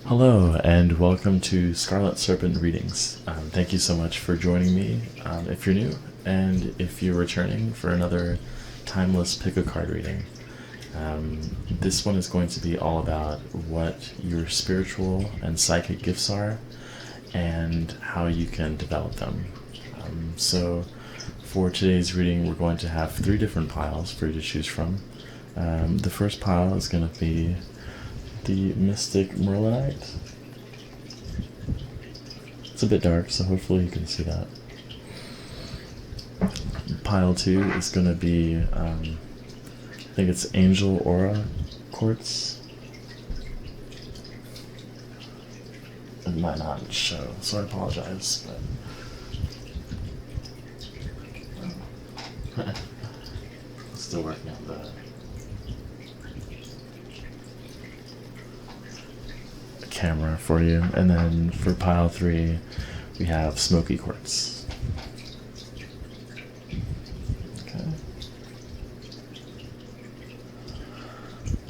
Hello, and welcome to Scarlet Serpent Readings. Thank you so much for joining me if you're new, and if you're returning for another timeless pick a card reading. This one is going to be all about what your spiritual and psychic gifts are and how you can develop them. So, for today's reading, we're going to have 3 different piles for you to choose from. The first pile is going to be the Mystic Merlinite. It's a bit dark, so hopefully you can see that. Pile 2 is going to be, I think it's Angel Aura Quartz. It might not show, so I apologize. But still working on that. Camera for you, and then for pile 3 we have Smoky Quartz. Okay.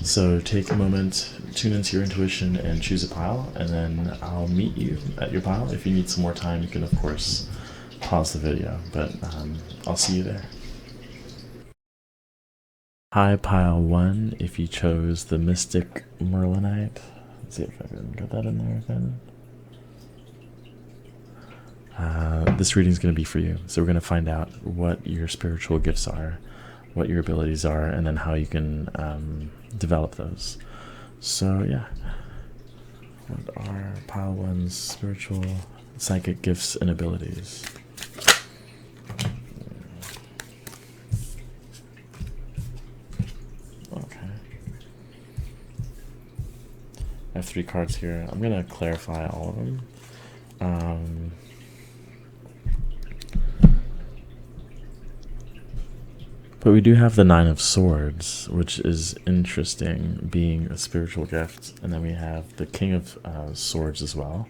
So take a moment, tune into your intuition, and choose a pile, and then I'll meet you at your pile. If you need some more time, you can of course pause the video, but I'll see you there. Hi, pile 1, if you chose the Mystic Merlinite. Let's see if I can get that in there again. This reading is going to be for you. So we're going to find out what your spiritual gifts are, what your abilities are, and then how you can develop those. So yeah, what are pile 1's spiritual psychic gifts and abilities? I have 3 cards here. I'm going to clarify all of them. But we do have the 9 of Swords, which is interesting, being a spiritual gift. And then we have the King of Swords as well.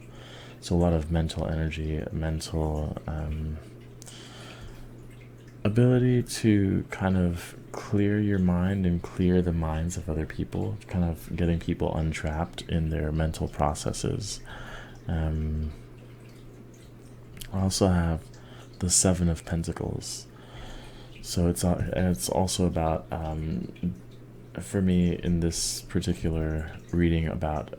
So a lot of mental energy, mental ability to kind of clear your mind and clear the minds of other people, kind of getting people untrapped in their mental processes. I also have the 7 of Pentacles. So it's also about, for me in this particular reading, about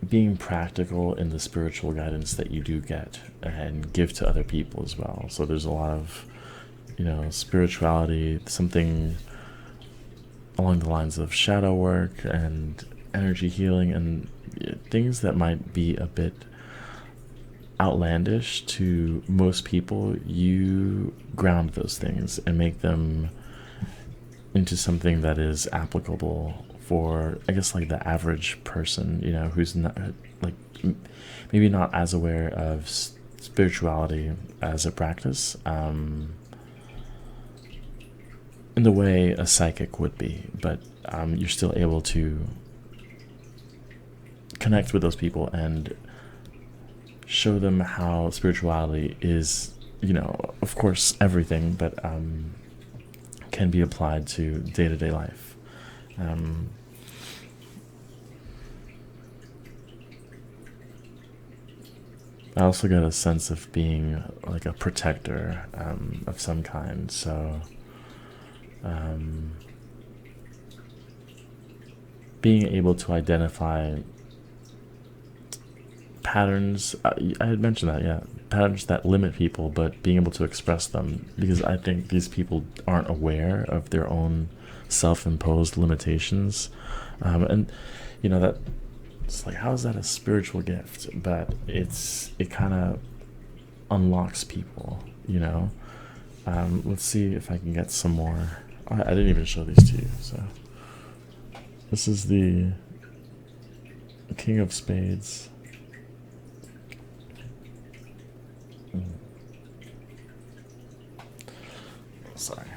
being practical in the spiritual guidance that you do get and give to other people as well. So there's a lot of, spirituality, something along the lines of shadow work and energy healing and things that might be a bit outlandish to most people. You ground those things and make them into something that is applicable for, I guess, like the average person, who's not, like, maybe not as aware of spirituality as a practice, in the way a psychic would be, but you're still able to connect with those people and show them how spirituality is, of course, everything, but can be applied to day-to-day life. I also got a sense of being like a protector of some kind. So being able to identify patterns, I had mentioned that, yeah, patterns that limit people, but being able to express them, because I think these people aren't aware of their own self-imposed limitations, and that it's like, how is that a spiritual gift? But it kind of unlocks people, let's see if I can get some more. I didn't even show these to you. So this is the King of Spades. Sorry,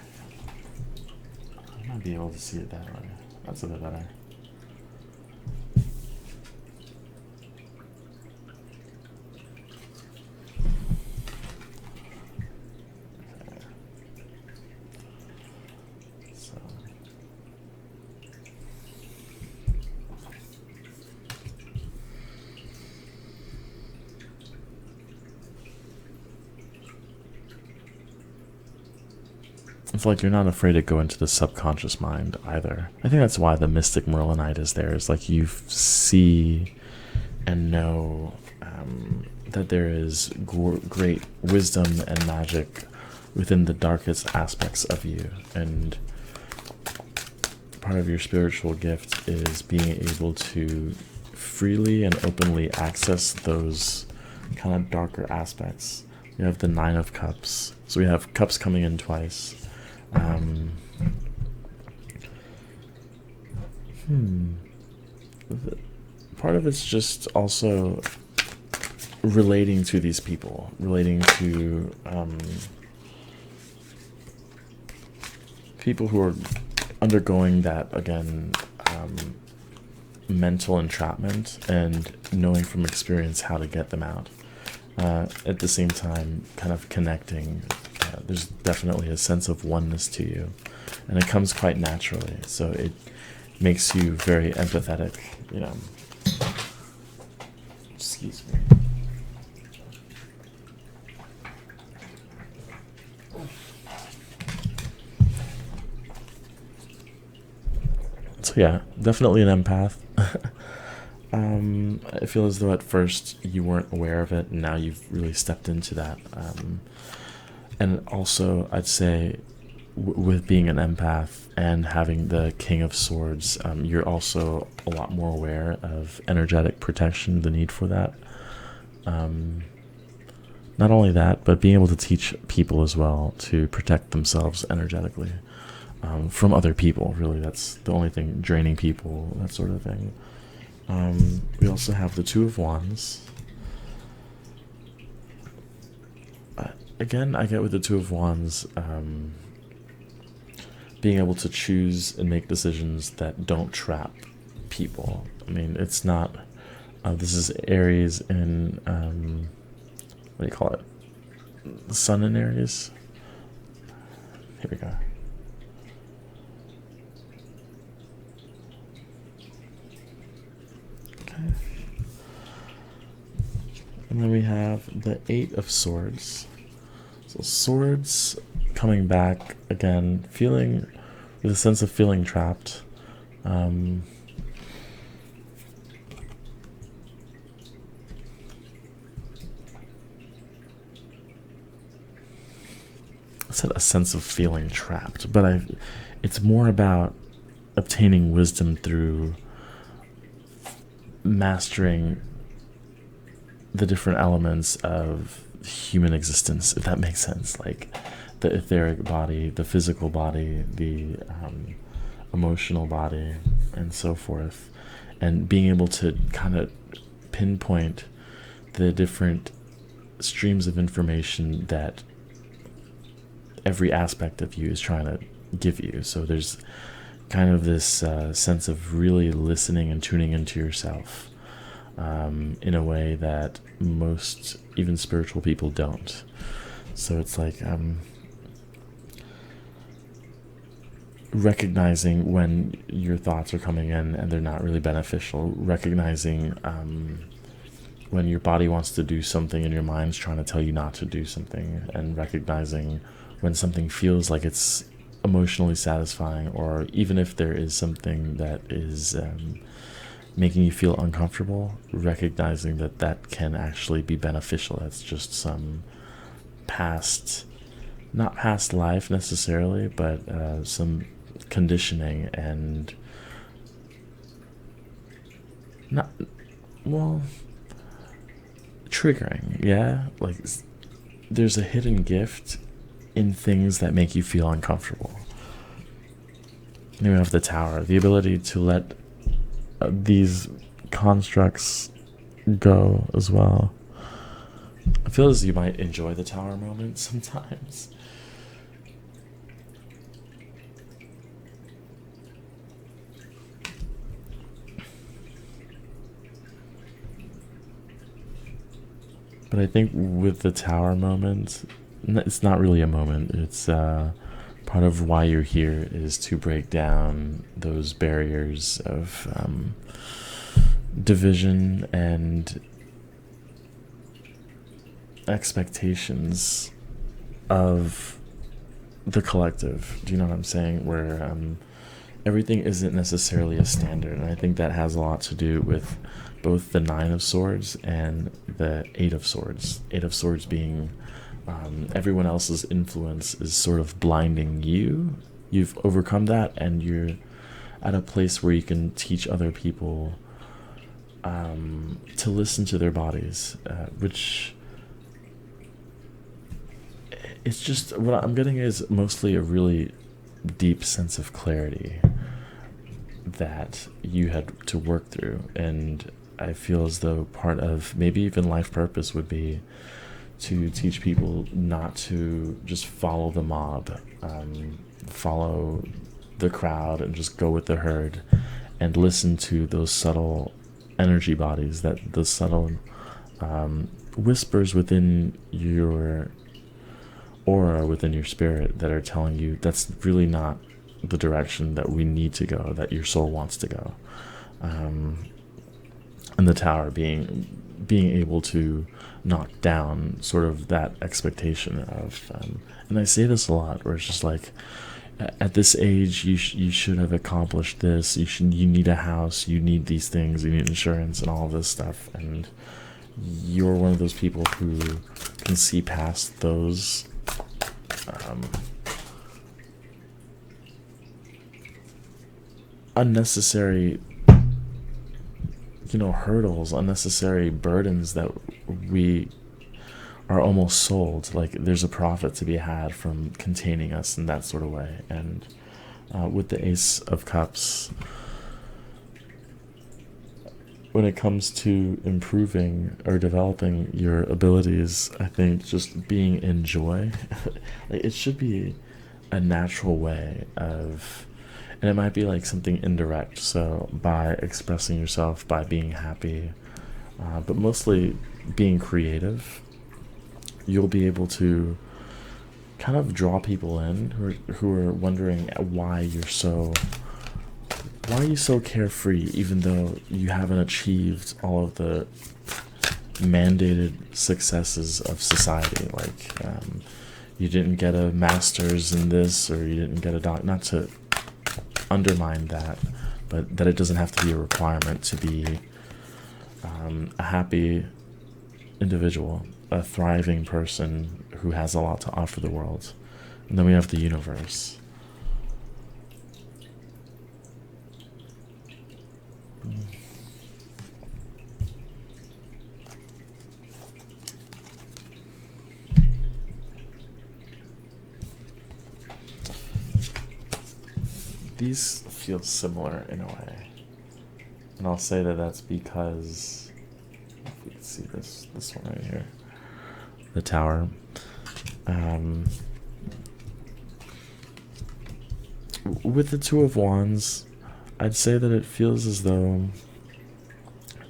I might be able to see it that way. That's a bit better. It's like you're not afraid to go into the subconscious mind either. I think that's why the mystic Merlinite is there. It's like you see and know that there is great wisdom and magic within the darkest aspects of you. And part of your spiritual gift is being able to freely and openly access those kind of darker aspects. We have the Nine of Cups. So we have cups coming in twice. Part of it's just also relating to these people, relating to people who are undergoing that, again, mental entrapment, and knowing from experience how to get them out. At the same time, kind of connecting. There's definitely a sense of oneness to you, and it comes quite naturally. So it makes you very empathetic, you know. Excuse me. So yeah, definitely an empath. I feel as though at first you weren't aware of it, and now you've really stepped into that. And also, I'd say, with being an empath and having the King of Swords, you're also a lot more aware of energetic protection, the need for that. Not only that, but being able to teach people as well to protect themselves energetically from other people. Really, that's the only thing, draining people, that sort of thing. We also have the Two of Wands. Again, I get with the Two of Wands, being able to choose and make decisions that don't trap people. I mean, it's not, this is Aries in, what do you call it? The Sun in Aries? Here we go. Okay. And then we have the Eight of Swords. So swords coming back again, feeling with a sense of feeling trapped. I said a sense of feeling trapped, but it's more about obtaining wisdom through mastering the different elements of human existence, if that makes sense, like the etheric body, the physical body, the emotional body, and so forth, and being able to kind of pinpoint the different streams of information that every aspect of you is trying to give you. So there's kind of this sense of really listening and tuning into yourself in a way that most even spiritual people don't. So it's like recognizing when your thoughts are coming in and they're not really beneficial, recognizing when your body wants to do something and your mind's trying to tell you not to do something, and recognizing when something feels like it's emotionally satisfying, or even if there is something that is making you feel uncomfortable, recognizing that that can actually be beneficial. That's just some not past life necessarily, but some conditioning and triggering. Yeah, like there's a hidden gift in things that make you feel uncomfortable. Then we have the Tower, the ability to let these constructs go as well. I feel as you might enjoy the Tower moment sometimes. But I think with the Tower moment, it's not really a moment. It's part of why you're here is to break down those barriers of division and expectations of the collective. Do you know what I'm saying? Where everything isn't necessarily a standard, and I think that has a lot to do with both the Nine of Swords and the Eight of Swords. Eight of Swords being everyone else's influence is sort of blinding you. You've overcome that, and you're at a place where you can teach other people to listen to their bodies, which it's just what I'm getting is mostly a really deep sense of clarity that you had to work through. And I feel as though part of maybe even life purpose would be to teach people not to just follow the mob, follow the crowd, and just go with the herd, and listen to those subtle energy bodies, that the subtle whispers within your aura, within your spirit, that are telling you that's really not the direction that we need to go, that your soul wants to go. And the Tower being able to knock down sort of that expectation of, and I say this a lot, where it's just like, at this age you should have accomplished this, you need a house, you need these things, you need insurance and all of this stuff, and you're one of those people who can see past those unnecessary, hurdles, unnecessary burdens that we are almost sold. Like, there's a profit to be had from containing us in that sort of way. And with the Ace of Cups, when it comes to improving or developing your abilities, I think just being in joy, like, it should be a natural way of, and it might be like something indirect, so by expressing yourself, by being happy, but mostly being creative, you'll be able to kind of draw people in who are wondering why are you so carefree, even though you haven't achieved all of the mandated successes of society. Like, you didn't get a master's in this, or you didn't get a not to undermine that, but that it doesn't have to be a requirement to be a happy individual, a thriving person who has a lot to offer the world. And then we have the Universe. These feel similar in a way, and I'll say that that's because, if we can see this one right here, the Tower. With the Two of Wands, I'd say that it feels as though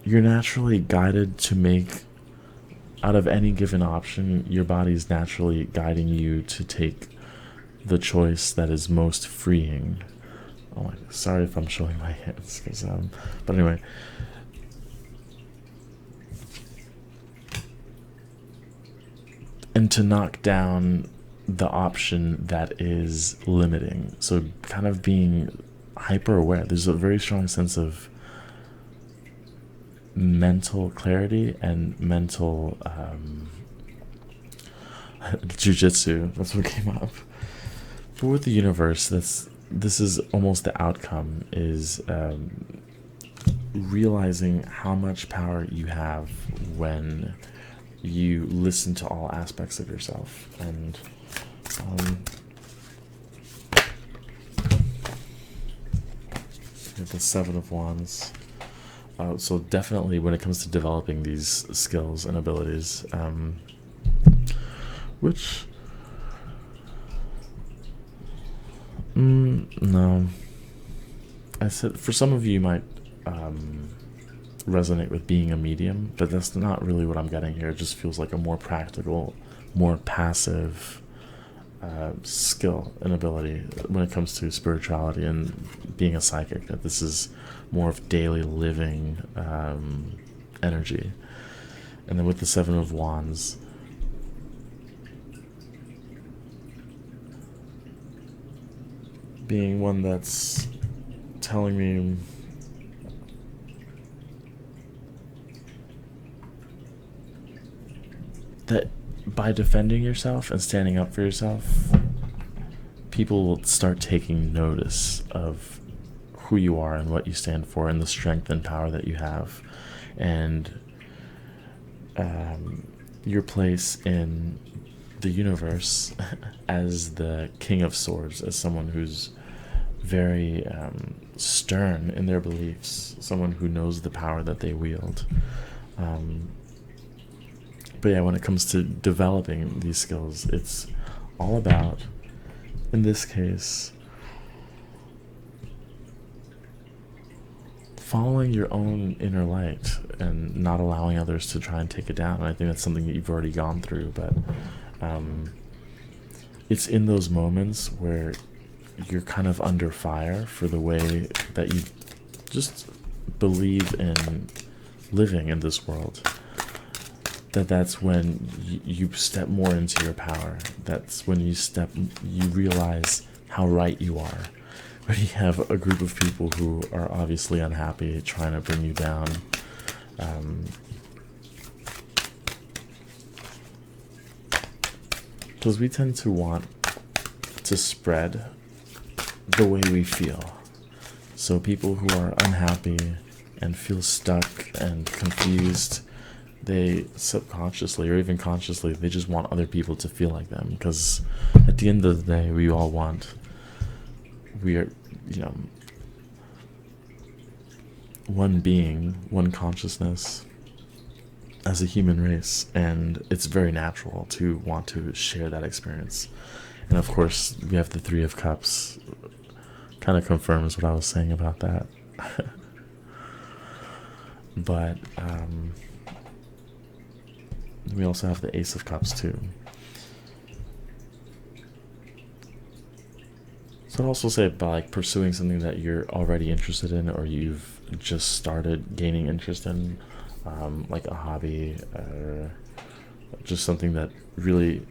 you're naturally guided to make, out of any given option, your body's naturally guiding you to take the choice that is most freeing. Oh, sorry if I'm showing my hands, but anyway, and to knock down the option that is limiting. So kind of being hyper aware. There's a very strong sense of mental clarity and mental jujitsu. That's what came up. But with the Universe, this is almost the outcome, is realizing how much power you have when you listen to all aspects of yourself. And the Seven of Wands. So definitely when it comes to developing these skills and abilities, which no, I said for some of you might resonate with being a medium, but that's not really what I'm getting here. It just feels like a more practical, more passive skill and ability when it comes to spirituality and being a psychic. That this is more of daily living energy. And then with the Seven of Wands, being one that's telling me that by defending yourself and standing up for yourself, people will start taking notice of who you are and what you stand for and the strength and power that you have, and your place in the universe as the King of Swords, as someone who's very stern in their beliefs, someone who knows the power that they wield. But yeah, when it comes to developing these skills, it's all about, in this case, following your own inner light and not allowing others to try and take it down. And I think that's something that you've already gone through, but it's in those moments where you're kind of under fire for the way that you just believe in living in this world, that's when you step more into your power. That's when you realize how right you are. When you have a group of people who are obviously unhappy, trying to bring you down, because we tend to want to spread the way we feel. So people who are unhappy and feel stuck and confused, they subconsciously or even consciously, they just want other people to feel like them, because at the end of the day, we are, one being, one consciousness as a human race, and it's very natural to want to share that experience. And of course, we have the Three of Cups, kind of confirms what I was saying about that. But we also have the Ace of Cups too. So I'd also say by pursuing something that you're already interested in, or you've just started gaining interest in, like a hobby, or just something that really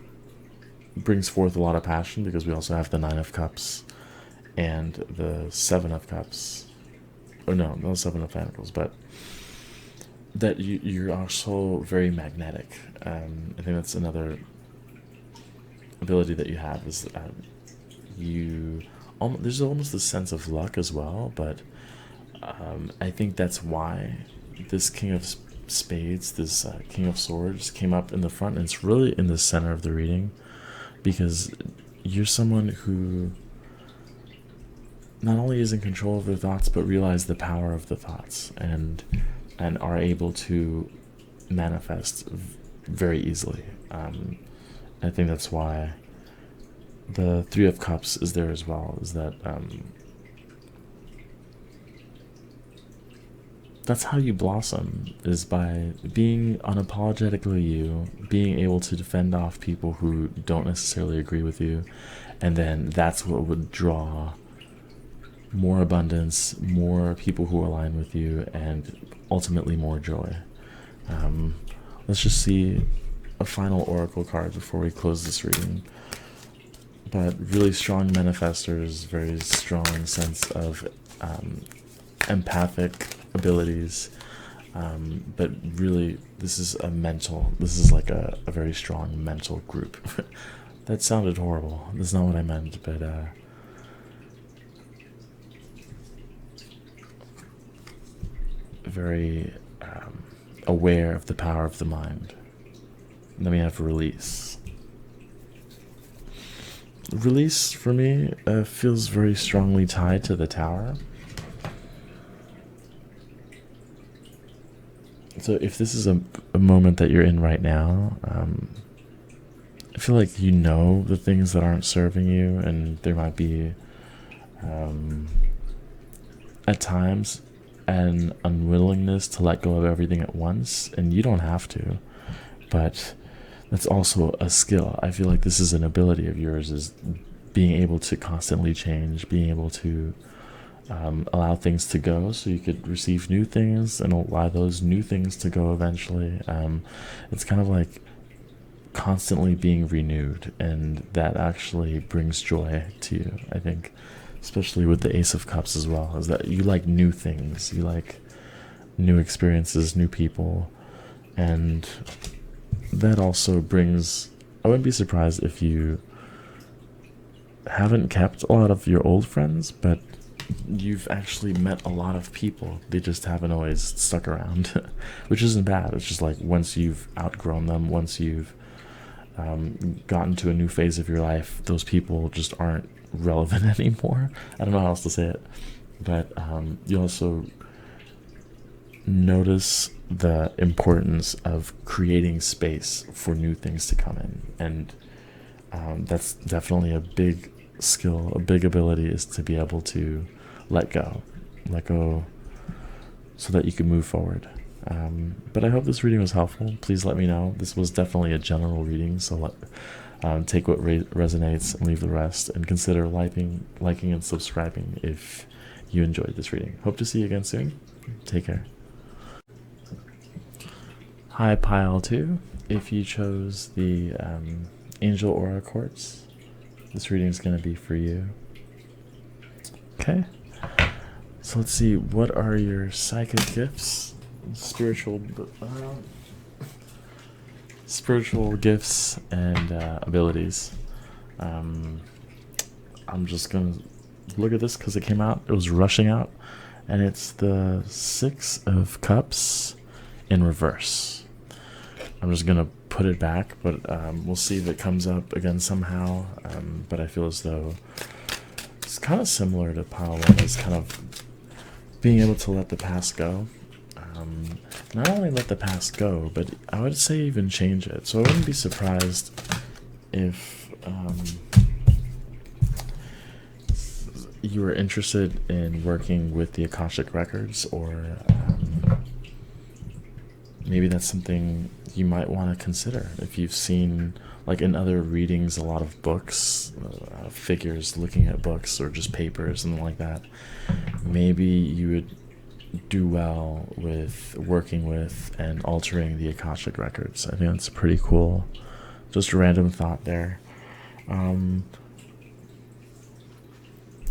brings forth a lot of passion, because we also have the Nine of Cups and the Seven of Cups. Or no, not Seven of Pentacles, but that you're also very magnetic. I think that's another ability that you have, is there's almost a sense of luck as well, but I think that's why this King of Spades, this King of Swords came up in the front, and it's really in the center of the reading, because you're someone who not only is in control of their thoughts, but realize the power of the thoughts, and are able to manifest very easily. I think that's why the Three of Cups is there as well, is that that's how you blossom, is by being unapologetically you, being able to defend off people who don't necessarily agree with you, and then that's what would draw more abundance, more people who align with you, and ultimately more joy. Let's just see a final oracle card before we close this reading. But really strong manifestors, very strong sense of empathic abilities, but really this is like a very strong mental group. That sounded horrible. That's not what I meant, but very aware of the power of the mind. And then we have release. Release for me feels very strongly tied to the Tower. So if this is a moment that you're in right now, I feel like you know the things that aren't serving you, and there might be at times an unwillingness to let go of everything at once, and you don't have to, but that's also a skill. I feel like this is an ability of yours, is being able to constantly change, being able to allow things to go so you could receive new things, and allow those new things to go eventually. It's kind of like constantly being renewed, and that actually brings joy to you. I think especially with the Ace of Cups as well, is that you like new things, you like new experiences, new people, and that also brings, I wouldn't be surprised if you haven't kept a lot of your old friends, but you've actually met a lot of people. They just haven't always stuck around, which isn't bad. It's just like once you've outgrown them, once you've gotten to a new phase of your life, those people just aren't relevant anymore. I don't know how else to say it, but you also notice the importance of creating space for new things to come in, and that's definitely a big skill, a big ability, is to be able to let go so that you can move forward. But I hope this reading was helpful. Please let me know. This was definitely a general reading, so take what resonates and leave the rest, and consider liking and subscribing if you enjoyed this reading. Hope to see you again soon. Take care. Hi, Pile 2. If you chose the Angel Aura Quartz, this reading is going to be for you. Okay. So let's see, what are your psychic gifts? Spiritual gifts and abilities. I'm just going to look at this because it came out. It was rushing out. And it's the Six of Cups in reverse. I'm just going to put it back, but we'll see if it comes up again somehow. But I feel as though it's kind of similar to Pile 1. It's kind of being able to let the past go. Not only let the past go, but I would say even change it. So I wouldn't be surprised if you were interested in working with the Akashic Records, or maybe that's something you might want to consider. If you've seen, like in other readings, a lot of books, figures looking at books or just papers, something like that, maybe you would do well with working with and altering the Akashic Records. I think that's pretty cool. Just a random thought there.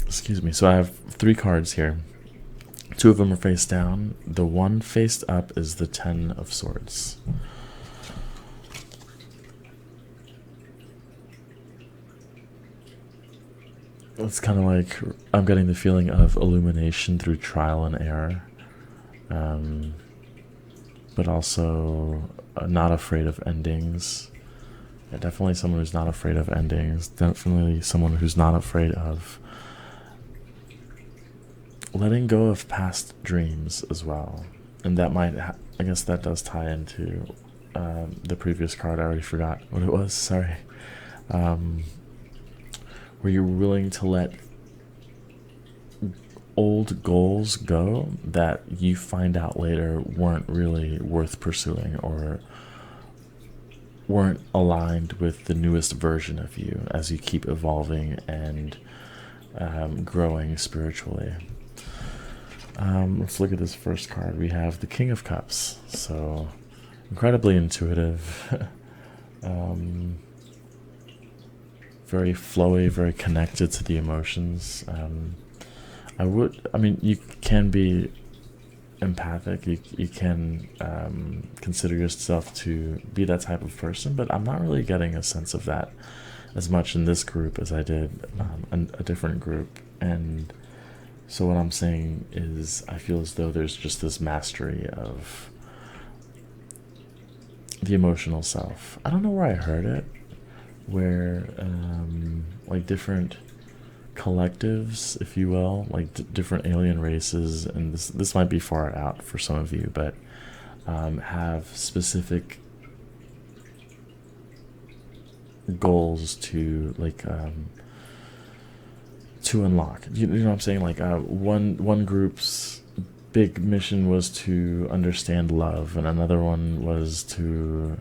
Excuse me. So I have 3 cards here. 2 of them are face down. The one faced up is the 10 of Swords. It's kind of like I'm getting the feeling of illumination through trial and error, but also not afraid of endings. Yeah, definitely someone who's not afraid of endings. Definitely someone who's not afraid of letting go of past dreams as well. And that might, I guess that does tie into the previous card. I already forgot what it was. Sorry. Where you're willing to let old goals go that you find out later weren't really worth pursuing, or weren't aligned with the newest version of you as you keep evolving and growing spiritually. Let's look at this first card. We have the King of Cups. So incredibly intuitive. Very flowy, very connected to the emotions. I mean, you can be empathic. You can consider yourself to be that type of person, but I'm not really getting a sense of that as much in this group as I did in a different group. And so what I'm saying is, I feel as though there's just this mastery of the emotional self. I don't know where I heard it, where like different collectives, if you will, like different alien races, and this might be far out for some of you, but have specific goals to to unlock. You know what I'm saying? Like one group's big mission was to understand love, and another one was to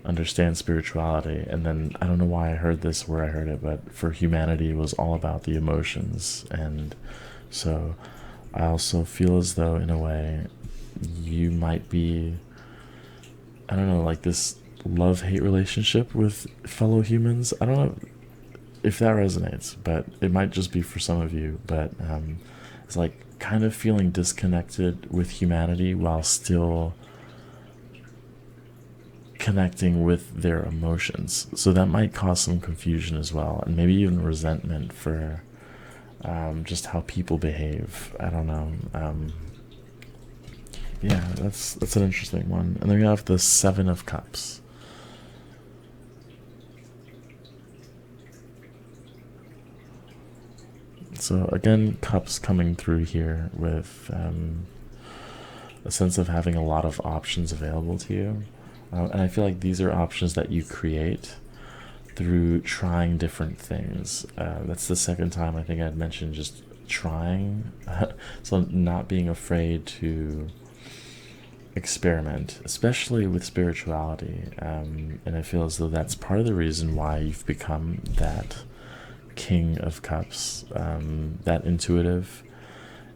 understand spirituality. And then I don't know why I heard this where I heard it, but for humanity was all about the emotions. And so I also feel as though in a way you might be, I don't know, like this love-hate relationship with fellow humans. I don't know, if that resonates, but it might just be for some of you. But it's like kind of feeling disconnected with humanity while still connecting with their emotions. So that might cause some confusion as well, and maybe even resentment for just how people behave. I don't know. Yeah, that's an interesting one. And then we have the Seven of Cups. So again, cups coming through here with a sense of having a lot of options available to you. And I feel like these are options that you create through trying different things. That's the second time I think I'd mentioned just trying. So not being afraid to experiment, especially with spirituality. And I feel as though that's part of the reason why you've become that King of Cups, that intuitive,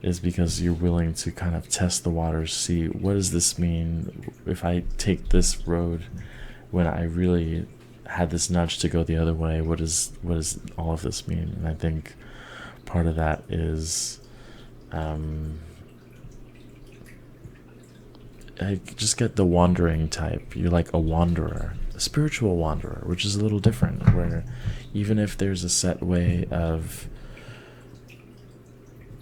is because you're willing to kind of test the waters, see what does this mean if I take this road when I really had this nudge to go the other way. What does all of this mean? And I think part of that is I just get the wandering type. You're like a wanderer, a spiritual wanderer, which is a little different, where even if there's a set way of,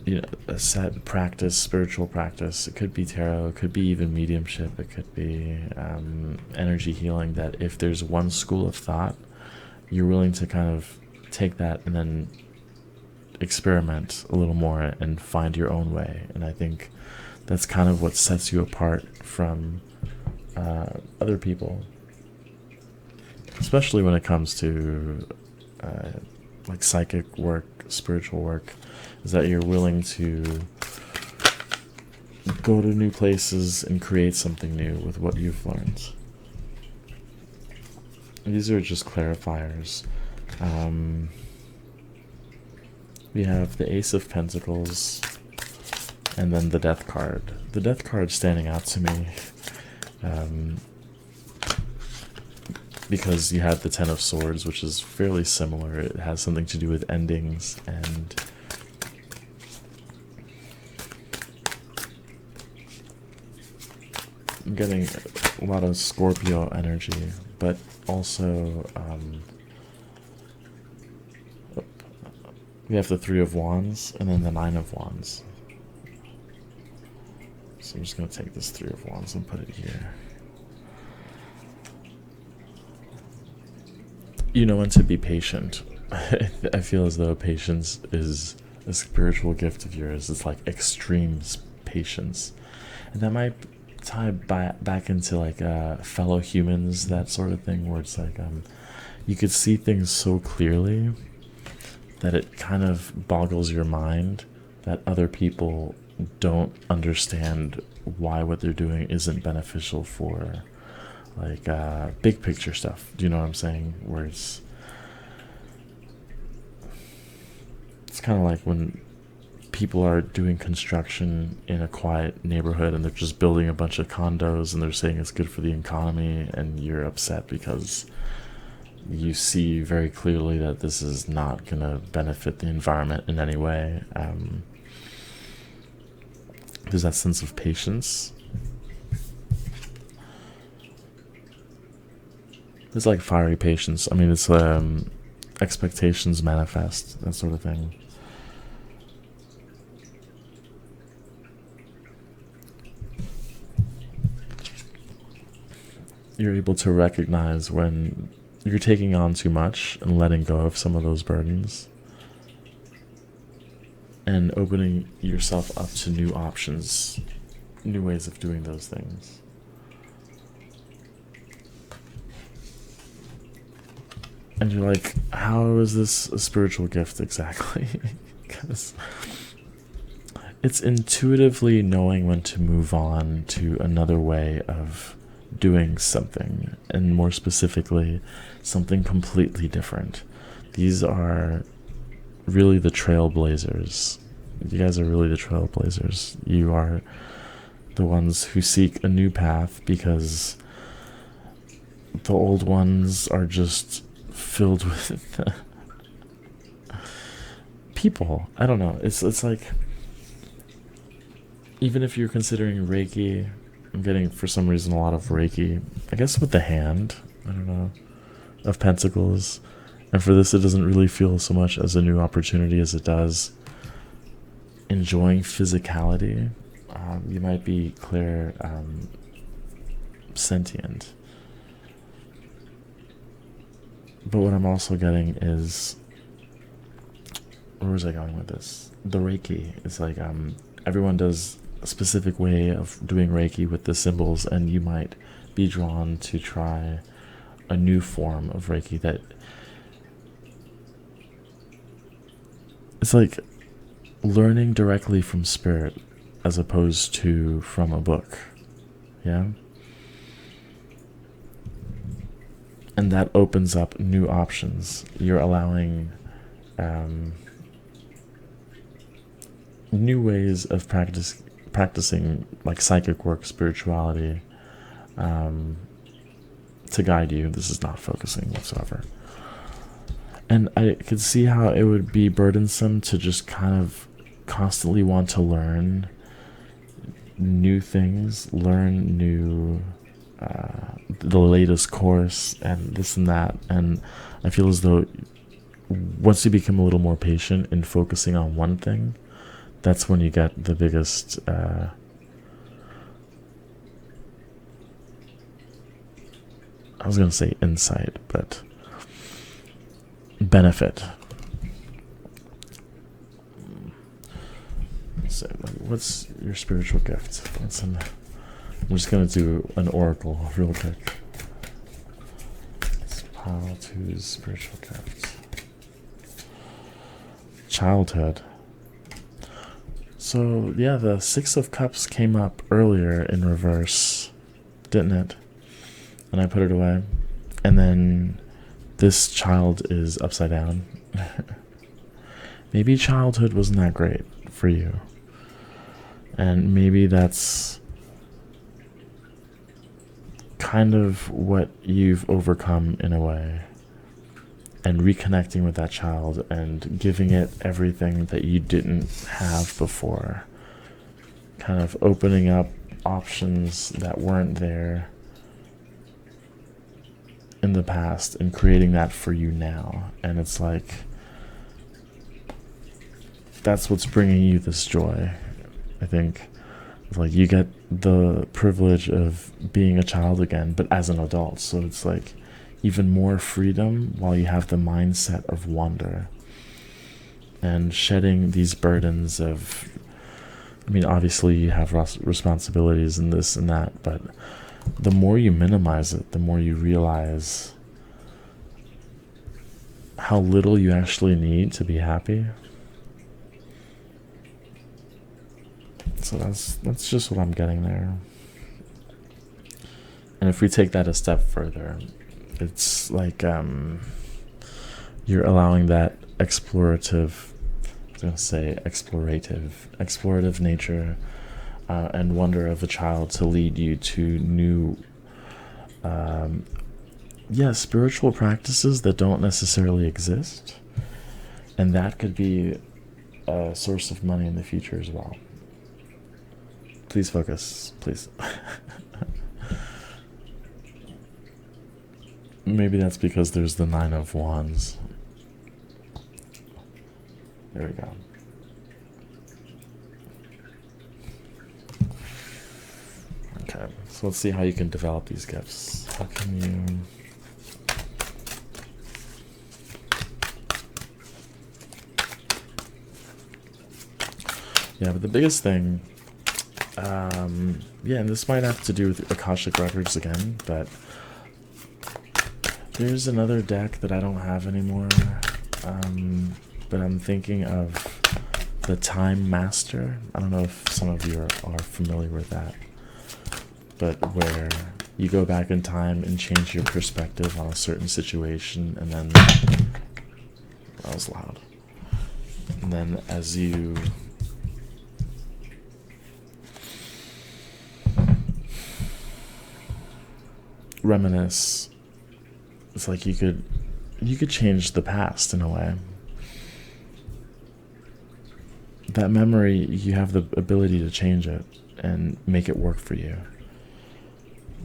you know, a set practice, spiritual practice, it could be tarot, it could be even mediumship, it could be energy healing, that if there's one school of thought, you're willing to kind of take that and then experiment a little more and find your own way. And I think that's kind of what sets you apart from other people, especially when it comes to like psychic work, spiritual work, is that you're willing to go to new places and create something new with what you've learned. And these are just clarifiers. We have the Ace of Pentacles and then the Death card. The Death card standing out to me because you have the Ten of Swords, which is fairly similar. It has something to do with endings, and I'm getting a lot of Scorpio energy, but also we have the Three of Wands and then the Nine of Wands. So I'm just going to take this Three of Wands and put it here. You know when to be patient. I feel as though patience is a spiritual gift of yours. It's like extreme patience. And that might tie back into like fellow humans, that sort of thing, where it's like you could see things so clearly that it kind of boggles your mind that other people don't understand why what they're doing isn't beneficial for like big picture stuff. Do you know what I'm saying? Where it's kind of like when people are doing construction in a quiet neighborhood and they're just building a bunch of condos and they're saying it's good for the economy, and you're upset because you see very clearly that this is not going to benefit the environment in any way. There's that sense of patience. It's like fiery patience. I mean, it's expectations manifest, that sort of thing. You're able to recognize when you're taking on too much and letting go of some of those burdens, and opening yourself up to new options, new ways of doing those things. And you're like, how is this a spiritual gift exactly? Because it's intuitively knowing when to move on to another way of doing something, and more specifically, something completely different. These are really the trailblazers. You guys are really the trailblazers. You are the ones who seek a new path because the old ones are just filled with people. I don't know. It's like, even if you're considering Reiki, I'm getting for some reason a lot of Reiki. I guess with the hand, I don't know, of Pentacles. And for this, it doesn't really feel so much as a new opportunity as it does enjoying physicality. You might be clear sentient. But what I'm also getting is, where was I going with this? The Reiki. It's like everyone does a specific way of doing Reiki with the symbols, and you might be drawn to try a new form of Reiki that it's like learning directly from spirit as opposed to from a book. Yeah? And that opens up new options. You're allowing new ways of practicing like psychic work, spirituality, to guide you. This is not focusing whatsoever. And I could see how it would be burdensome to just kind of constantly want to learn new things, learn new, the latest course, and this and that. And I feel as though once you become a little more patient in focusing on one thing, that's when you get the biggest I was going to say insight, but benefit. So, what's your spiritual gift? I'm just going to do an oracle real quick. Let's pile to spiritual gift. Childhood. So, yeah, the Six of Cups came up earlier in reverse, didn't it? And I put it away. And then this child is upside down. Maybe childhood wasn't that great for you. And maybe that's kind of what you've overcome in a way. And reconnecting with that child and giving it everything that you didn't have before. Kind of opening up options that weren't there in the past and creating that for you now. And it's like, that's what's bringing you this joy. I think like you get the privilege of being a child again, but as an adult. So it's like even more freedom while you have the mindset of wonder and shedding these burdens of, I mean, obviously you have responsibilities and this and that, but the more you minimize it, the more you realize how little you actually need to be happy. So that's just what I'm getting there. And if we take that a step further, it's like you're allowing that explorative nature and wonder of a child to lead you to new spiritual practices that don't necessarily exist, and that could be a source of money in the future as well. Please focus, please. Maybe that's because there's the 9 of Wands. There we go. Okay, so let's see how you can develop these gifts. How can you... Yeah, but the biggest thing... and this might have to do with Akashic Records again, but... There's another deck that I don't have anymore, but I'm thinking of the Time Master. I don't know if some of you are familiar with that, but where you go back in time and change your perspective on a certain situation, and then that was loud. And then as you reminisce, it's like you could change the past in a way. that memory, you have the ability to change it and make it work for you.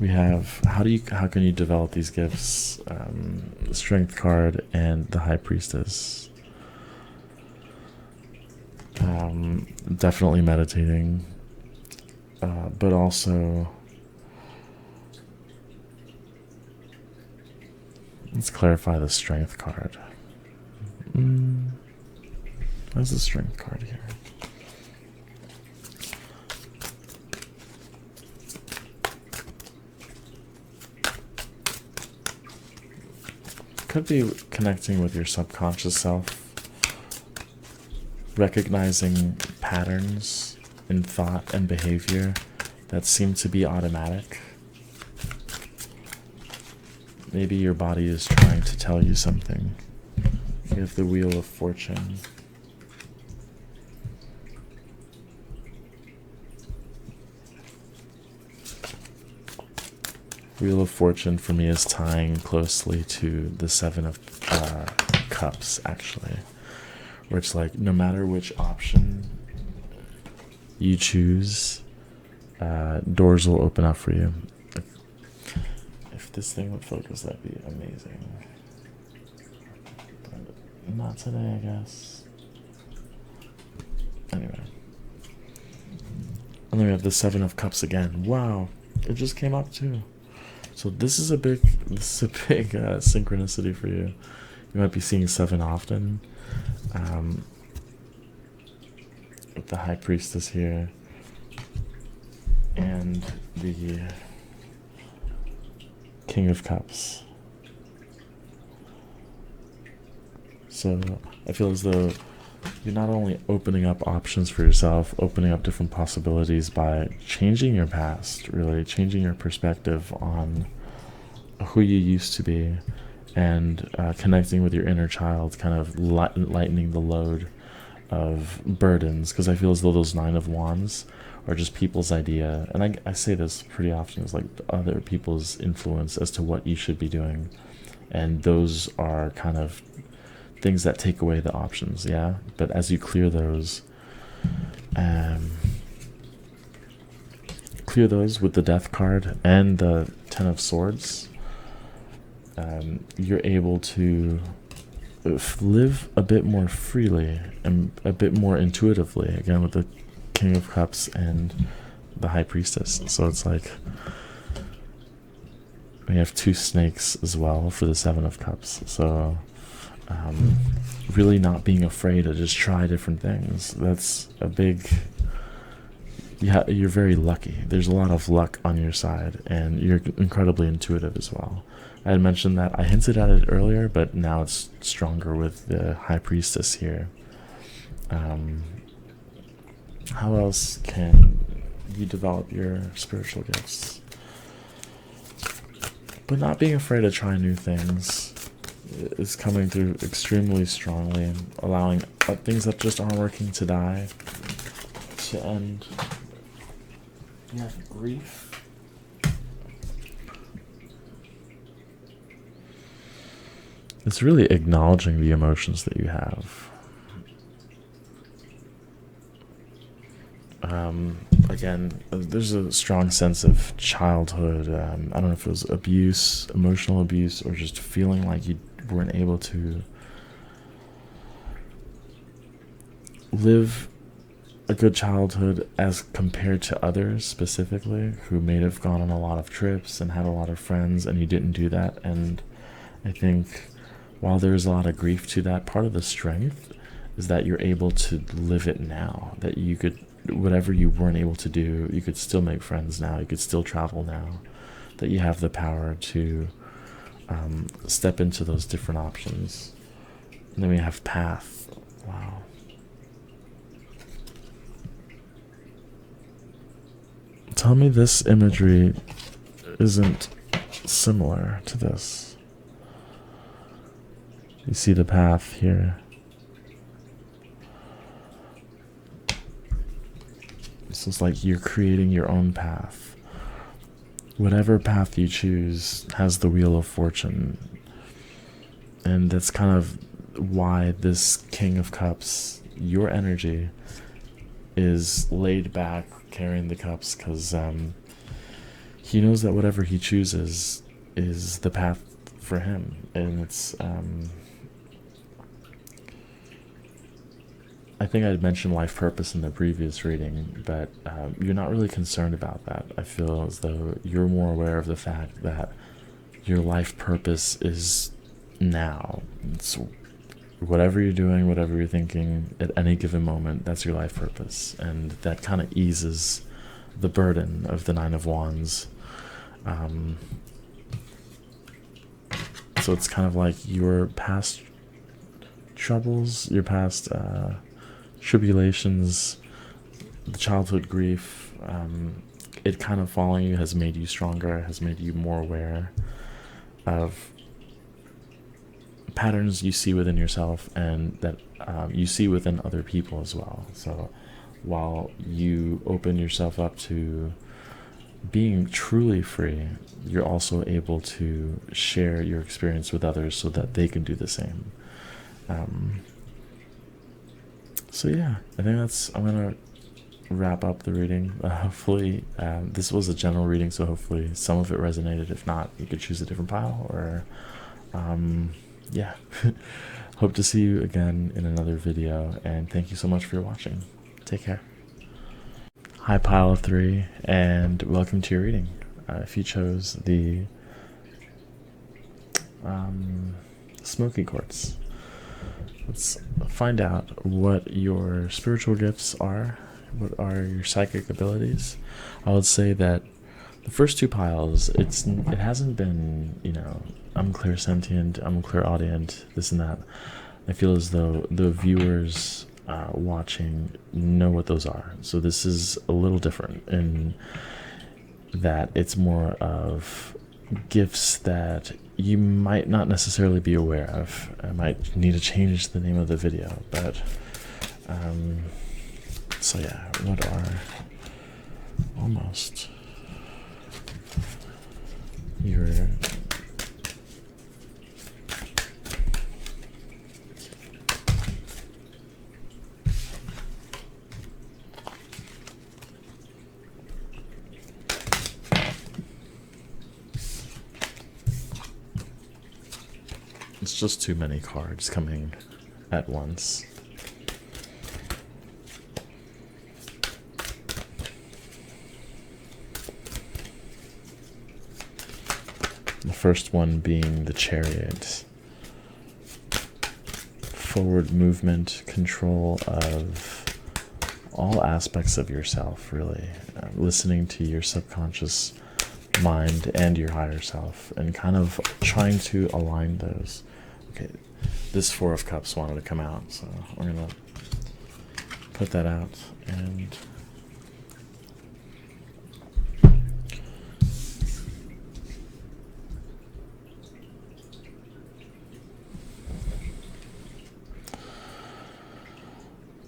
We have, how can you develop these gifts? Strength card and the High Priestess. Definitely meditating, but also, let's clarify the Strength card. Where's the Strength card here? Could be connecting with your subconscious self, recognizing patterns in thought and behavior that seem to be automatic. Maybe your body is trying to tell you something. You have the Wheel of Fortune. Wheel of Fortune for me is tying closely to the Seven of Cups, actually. Where it's like, no matter which option you choose, doors will open up for you. If this thing would focus, that'd be amazing. But not today, I guess. Anyway. And then we have the Seven of Cups again. Wow, it just came up too. So this is a big synchronicity for you. You might be seeing 7 often. With the High Priestess here and the King of Cups. So I feel as though you're not only opening up options for yourself, opening up different possibilities by changing your past, really changing your perspective on who you used to be, and connecting with your inner child, kind of lightening the load of burdens, because I feel as though those 9 of Wands are just people's idea, and I say this pretty often, it's like other people's influence as to what you should be doing, and those are kind of things that take away the options, yeah? But as you clear those with the Death card and the 10 of Swords, you're able to live a bit more freely and a bit more intuitively, again with the King of Cups and the High Priestess. So it's like we have 2 snakes as well for the 7 of Cups. So really not being afraid to just try different things. That's a big, you're very lucky. There's a lot of luck on your side, and you're incredibly intuitive as well. I had mentioned that, I hinted at it earlier, but now it's stronger with the High Priestess here. How else can you develop your spiritual gifts? But not being afraid to try new things is coming through extremely strongly, allowing things that just aren't working to die, to end. You have grief. It's really acknowledging the emotions that you have. Again, there's a strong sense of childhood. I don't know if it was abuse, emotional abuse, or just feeling like you weren't able to live a good childhood as compared to others specifically who may have gone on a lot of trips and had a lot of friends, and you didn't do that. And I think while there's a lot of grief to that, part of the strength is that you're able to live it now, that you could, whatever you weren't able to do, you could still make friends now, you could still travel now, that you have the power to step into those different options. And then we have path. Wow. Tell me this imagery isn't similar to this. You see the path here. So it's like you're creating your own path. Whatever path you choose has the Wheel of Fortune. And that's kind of why this King of Cups, your energy, is laid back carrying the cups because he knows that whatever he chooses is the path for him. And it's I think I mentioned life purpose in the previous reading, but you're not really concerned about that. I feel as though you're more aware of the fact that your life purpose is now. It's whatever you're doing, whatever you're thinking at any given moment, that's your life purpose. And that kind of eases the burden of the Nine of Wands. So it's kind of like your past troubles, your past tribulations, the childhood grief, it kind of following you has made you stronger, has made you more aware of patterns you see within yourself and that you see within other people as well. So while you open yourself up to being truly free, you're also able to share your experience with others so that they can do the same. So yeah, I think I'm gonna wrap up the reading. Hopefully, this was a general reading, so hopefully some of it resonated. If not, you could choose a different pile, or yeah. Hope to see you again in another video, and thank you so much for watching. Take care. Hi, pile of 3, and welcome to your reading. If you chose the smoky quartz, let's find out what your spiritual gifts are. What are your psychic abilities? I would say that the first 2 piles, it hasn't been, I'm clairsentient, I'm clairaudient, this and that. I feel as though the viewers watching know what those are. So this is a little different in that it's more of gifts that you might not necessarily be aware of. I might need to change the name of the video, but so yeah, what are almost your it's just too many cards coming at once. The first one being the Chariot. Forward movement, control of all aspects of yourself, really. Listening to your subconscious mind and your higher self, and kind of trying to align those. Okay, this 4 of Cups wanted to come out, so we're gonna put that out. And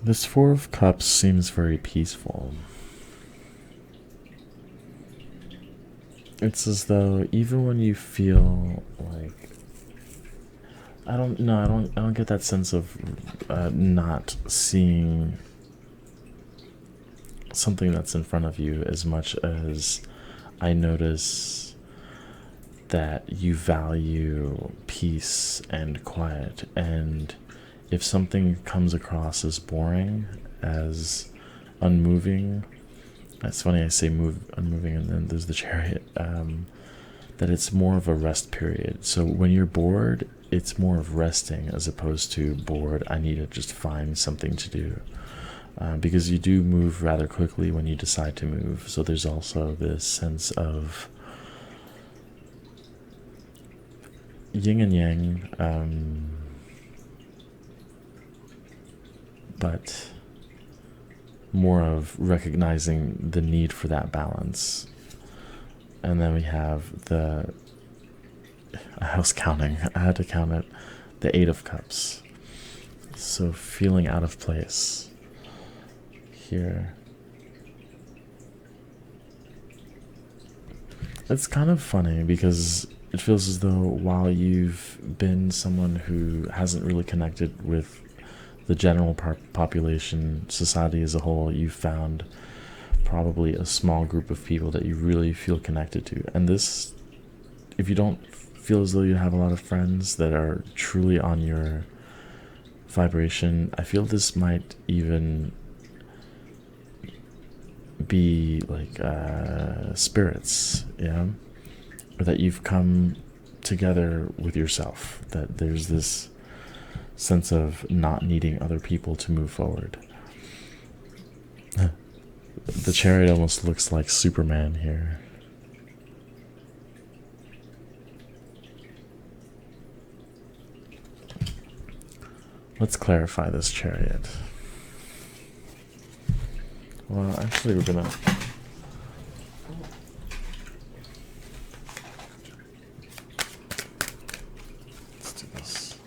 this 4 of Cups seems very peaceful. It's as though even when you feel like, I don't get that sense of not seeing something that's in front of you, as much as I notice that you value peace and quiet. And if something comes across as boring, as unmoving, it's funny I say unmoving, and then there's the Chariot, that it's more of a rest period. So when you're bored, it's more of resting as opposed to bored, I need to just find something to do. Because you do move rather quickly when you decide to move. So there's also this sense of yin and yang, but more of recognizing the need for that balance. And then we have I was counting, I had to count it, the 8 of Cups. So feeling out of place here. It's kind of funny because it feels as though while you've been someone who hasn't really connected with the general population, society as a whole, you've found probably a small group of people that you really feel connected to. And this, if you don't feel as though you have a lot of friends that are truly on your vibration, I feel this might even be like spirits, yeah, or that you've come together with yourself, that there's this sense of not needing other people to move forward. The chariot almost looks like Superman here. Let's clarify this chariot. Well, actually, we're gonna... Let's do this.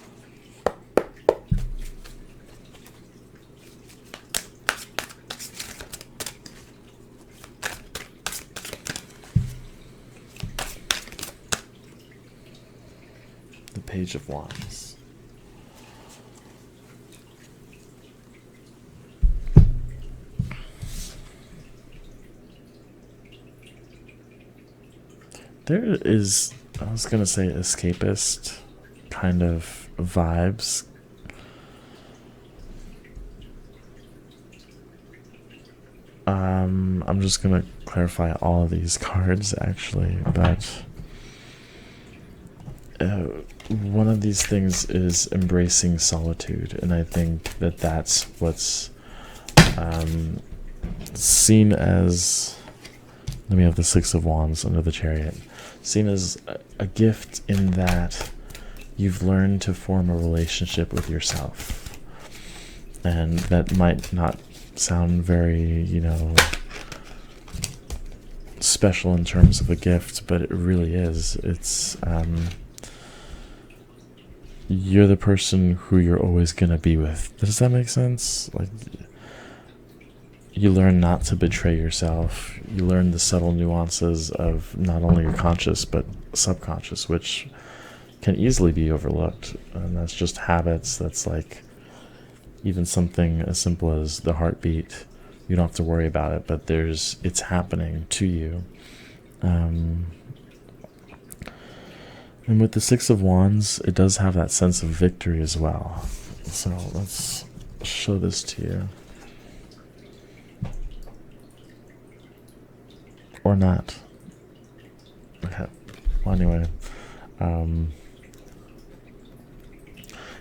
The Page of Wands. There is, I was going to say, escapist kind of vibes. I'm just going to clarify all of these cards, actually, but one of these things is embracing solitude, and I think that that's what's seen as... Let me have the Six of Wands under the chariot. Seen as a gift in that you've learned to form a relationship with yourself. And that might not sound very, you know, special in terms of a gift, but it really is. It's, you're the person who you're always going to be with. Does that make sense? Like, you learn not to betray yourself. You learn the subtle nuances of not only your conscious but subconscious, which can easily be overlooked. And that's just habits. That's like even something as simple as the heartbeat. You don't have to worry about it, but it's happening to you. And with the Six of Wands, it does have that sense of victory as well. So let's show this to you. Or not. Okay. Well, anyway,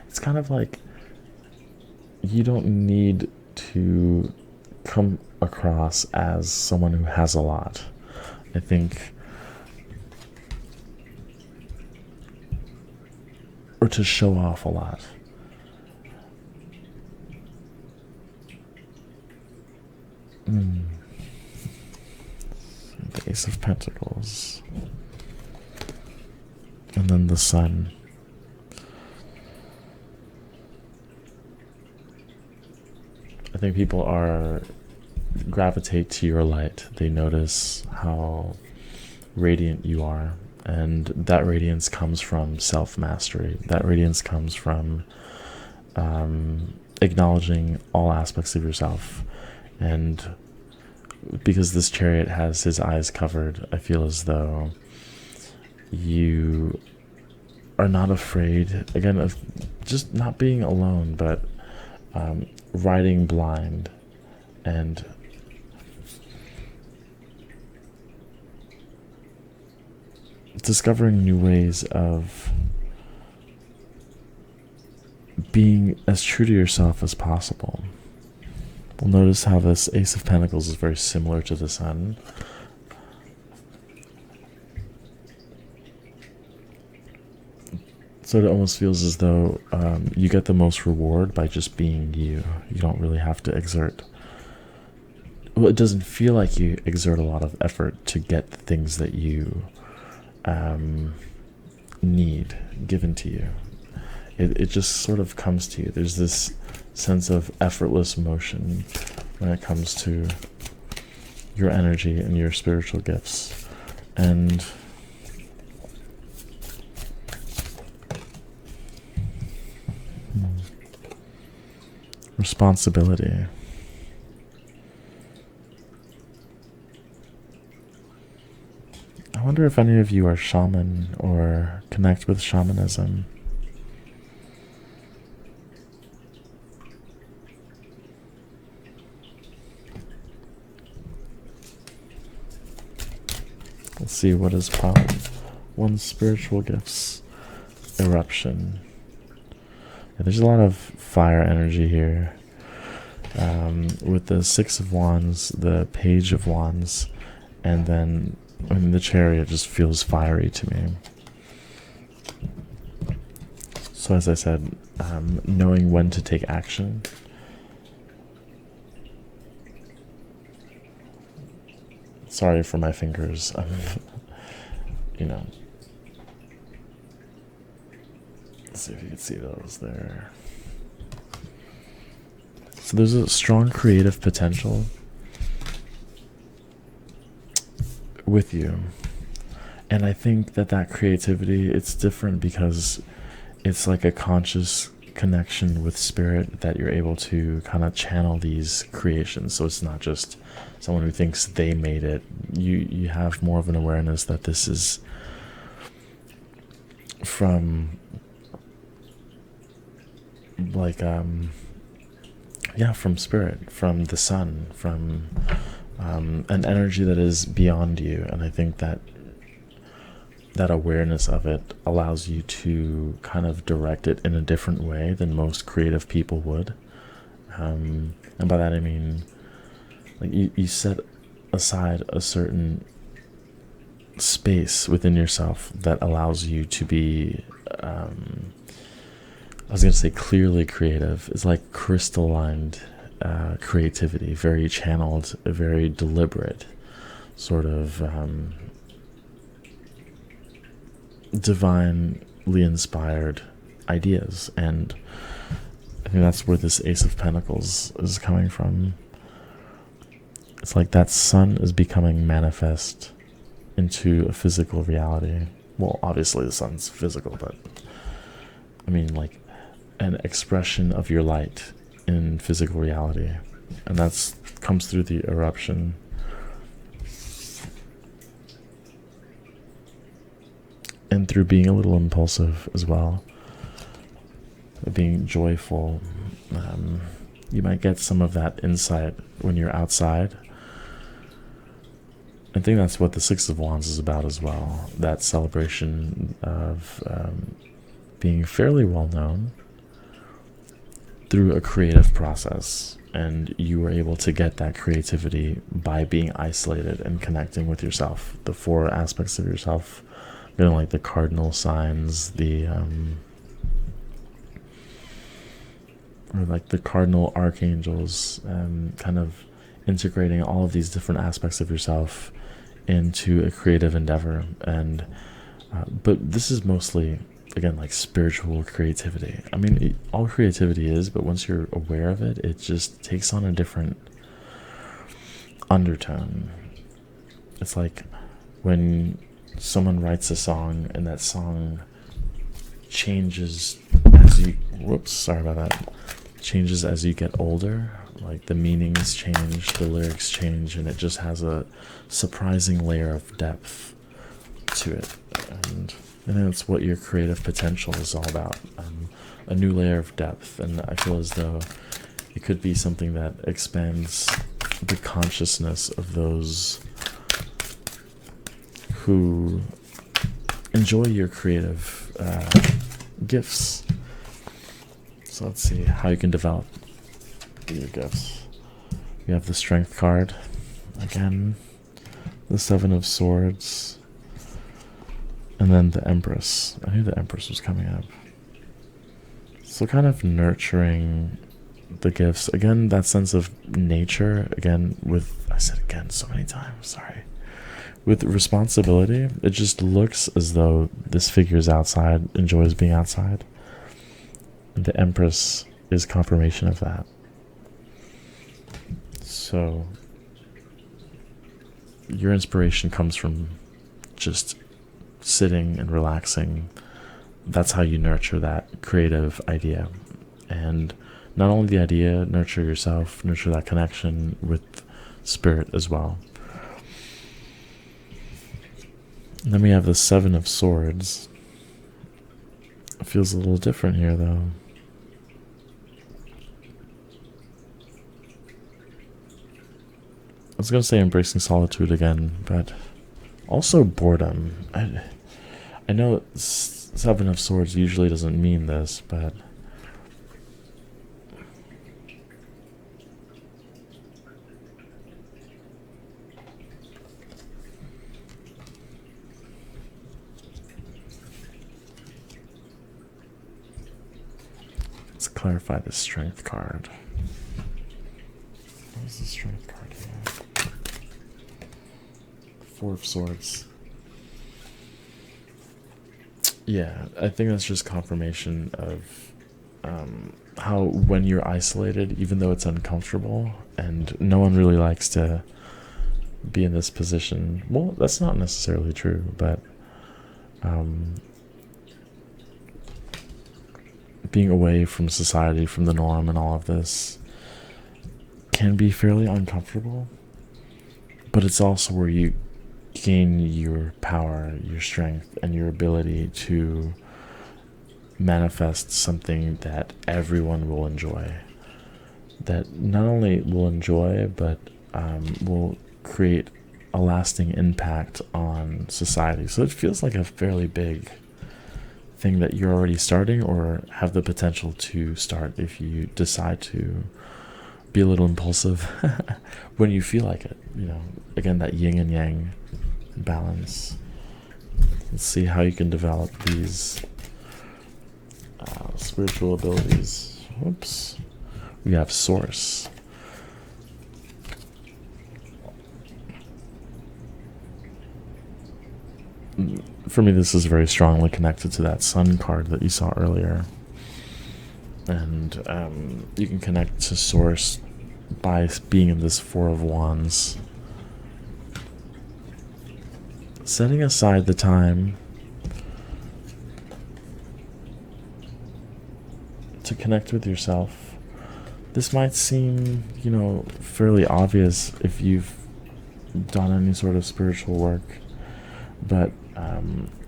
it's kind of like you don't need to come across as someone who has a lot. I think, or to show off a lot. The Ace of Pentacles, and then the Sun. I think people gravitate to your light. They notice how radiant you are, and that radiance comes from self-mastery. That radiance comes from acknowledging all aspects of yourself. And because this chariot has his eyes covered, I feel as though you are not afraid, again, of just not being alone, but riding blind and discovering new ways of being as true to yourself as possible. We'll notice how this Ace of Pentacles is very similar to the Sun. So it almost feels as though you get the most reward by just being you. You don't really have to exert. Well, it doesn't feel like you exert a lot of effort to get the things that you need given to you. It just sort of comes to you. There's this sense of effortless motion when it comes to your energy and your spiritual gifts. And responsibility. I wonder if any of you are shaman or connect with shamanism. Let's see what is problem. One, spiritual gifts. Eruption. Yeah, there's a lot of fire energy here. With the Six of Wands, the Page of Wands, and then the Chariot just feels fiery to me. So as I said, knowing when to take action. Sorry for my fingers. You know. Let's see if you can see those there. So there's a strong creative potential with you. And I think that creativity, it's different because it's like a conscious connection with spirit that you're able to kind of channel these creations. So it's not just someone who thinks they made it. You have more of an awareness that this is from like from spirit, from the sun, from an energy that is beyond you. And I think that awareness of it allows you to kind of direct it in a different way than most creative people would. And by that I mean, like, you set aside a certain space within yourself that allows you to be, I was going to say clearly creative. It's like crystalline creativity, very channeled, very deliberate, sort of divinely inspired ideas. And I think that's where this Ace of Pentacles is coming from. It's like that sun is becoming manifest into a physical reality. Well, obviously the sun's physical, but I mean like an expression of your light in physical reality. And that's comes through the eruption. And through being a little impulsive as well. Being joyful. You might get some of that insight when you're outside. I think that's what the Six of Wands is about as well. That celebration of being fairly well known through a creative process. And you were able to get that creativity by being isolated and connecting with yourself. The four aspects of yourself, you know, like the cardinal signs, the or like the cardinal archangels, kind of integrating all of these different aspects of yourself into a creative endeavor. And but this is mostly, again, like spiritual creativity. I mean, all creativity is, but once you're aware of it, it just takes on a different undertone. It's like when someone writes a song and that song changes as you changes as you get older. Like the meanings change, the lyrics change, and it just has a surprising layer of depth to it. And that's what your creative potential is all about, a new layer of depth. And I feel as though it could be something that expands the consciousness of those who enjoy your creative gifts. So let's see how you can develop your gifts. You have the Strength card again, the Seven of Swords, and then the Empress. I knew the Empress was coming up. So kind of nurturing the gifts. Again, that sense of nature. Again, with, I said again so many times, sorry. With responsibility, it just looks as though this figure's outside, enjoys being outside. The Empress is confirmation of that. So your inspiration comes from just sitting and relaxing. That's how you nurture that creative idea. And not only the idea, nurture yourself, nurture that connection with spirit as well. And then we have the Seven of Swords. It feels a little different here, though. I was going to say embracing solitude again, but also boredom. I know Seven of Swords usually doesn't mean this, but let's clarify the Strength card. Where's the Strength card here? Four of Swords. Yeah, I think that's just confirmation of how when you're isolated, even though it's uncomfortable, and no one really likes to be in this position. Well, that's not necessarily true, but being away from society, from the norm and all of this can be fairly uncomfortable, but it's also where you gain your power, your strength, and your ability to manifest something that everyone will enjoy. That not only will enjoy, but will create a lasting impact on society. So it feels like a fairly big thing that you're already starting or have the potential to start if you decide to be a little impulsive when you feel like it. You know, again, that yin and yang balance. Let's see how you can develop these spiritual abilities. Whoops. We have Source. For me, this is very strongly connected to that Sun card that you saw earlier. And you can connect to Source by being in this Four of Wands. Setting aside the time to connect with yourself. This might seem, you know, fairly obvious if you've done any sort of spiritual work, but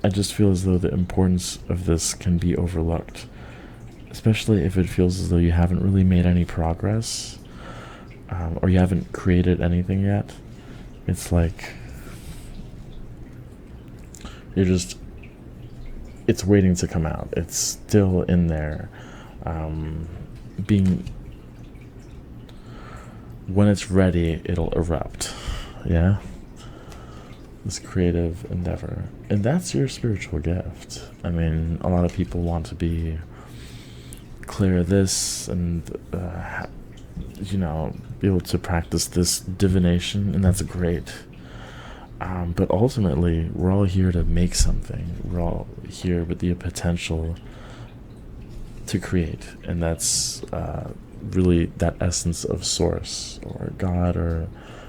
I just feel as though the importance of this can be overlooked, especially if it feels as though you haven't really made any progress, or you haven't created anything yet. It's like it's waiting to come out. It's still in there, when it's ready, it'll erupt. Yeah, this creative endeavor, and that's your spiritual gift. I mean, a lot of people want to be clear this and you know, be able to practice this divination, and that's great. But ultimately, we're all here to make something. We're all here with the potential to create, and that's really that essence of Source or God or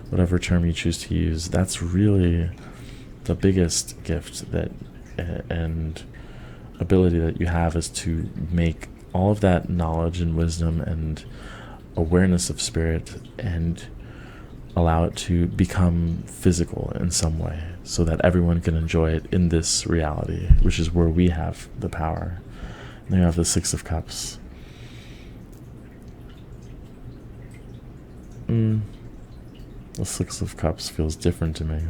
whatever term you choose to use. That's really the biggest gift that and ability that you have, is to make all of that knowledge and wisdom and awareness of spirit and allow it to become physical in some way so that everyone can enjoy it in this reality, which is where we have the power. And then you have the Six of Cups. The Six of Cups feels different to me.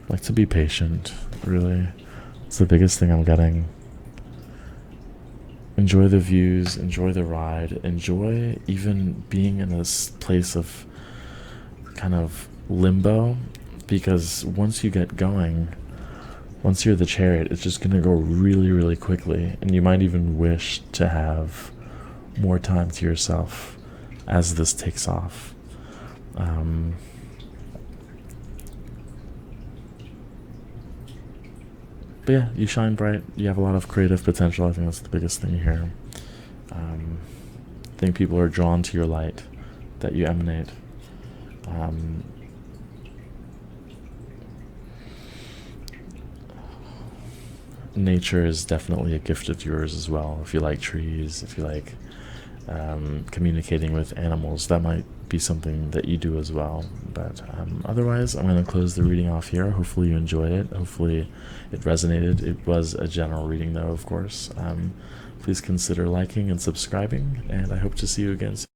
Like to be patient, really. It's the biggest thing I'm getting. Enjoy the views, enjoy the ride, enjoy even being in this place of kind of limbo, because once you get going, once you're the chariot, it's just going to go really, really quickly, and you might even wish to have more time to yourself as this takes off. But yeah, you shine bright. You have a lot of creative potential. I think that's the biggest thing here. I think people are drawn to your light that you emanate. nature is definitely a gift of yours as well. If you like trees, if you like communicating with animals, that might be something that you do as well. But otherwise, I'm going to close the reading off here. Hopefully you enjoyed it. Hopefully it resonated. It was a general reading though, of course. Please consider liking and subscribing, and I hope to see you again soon.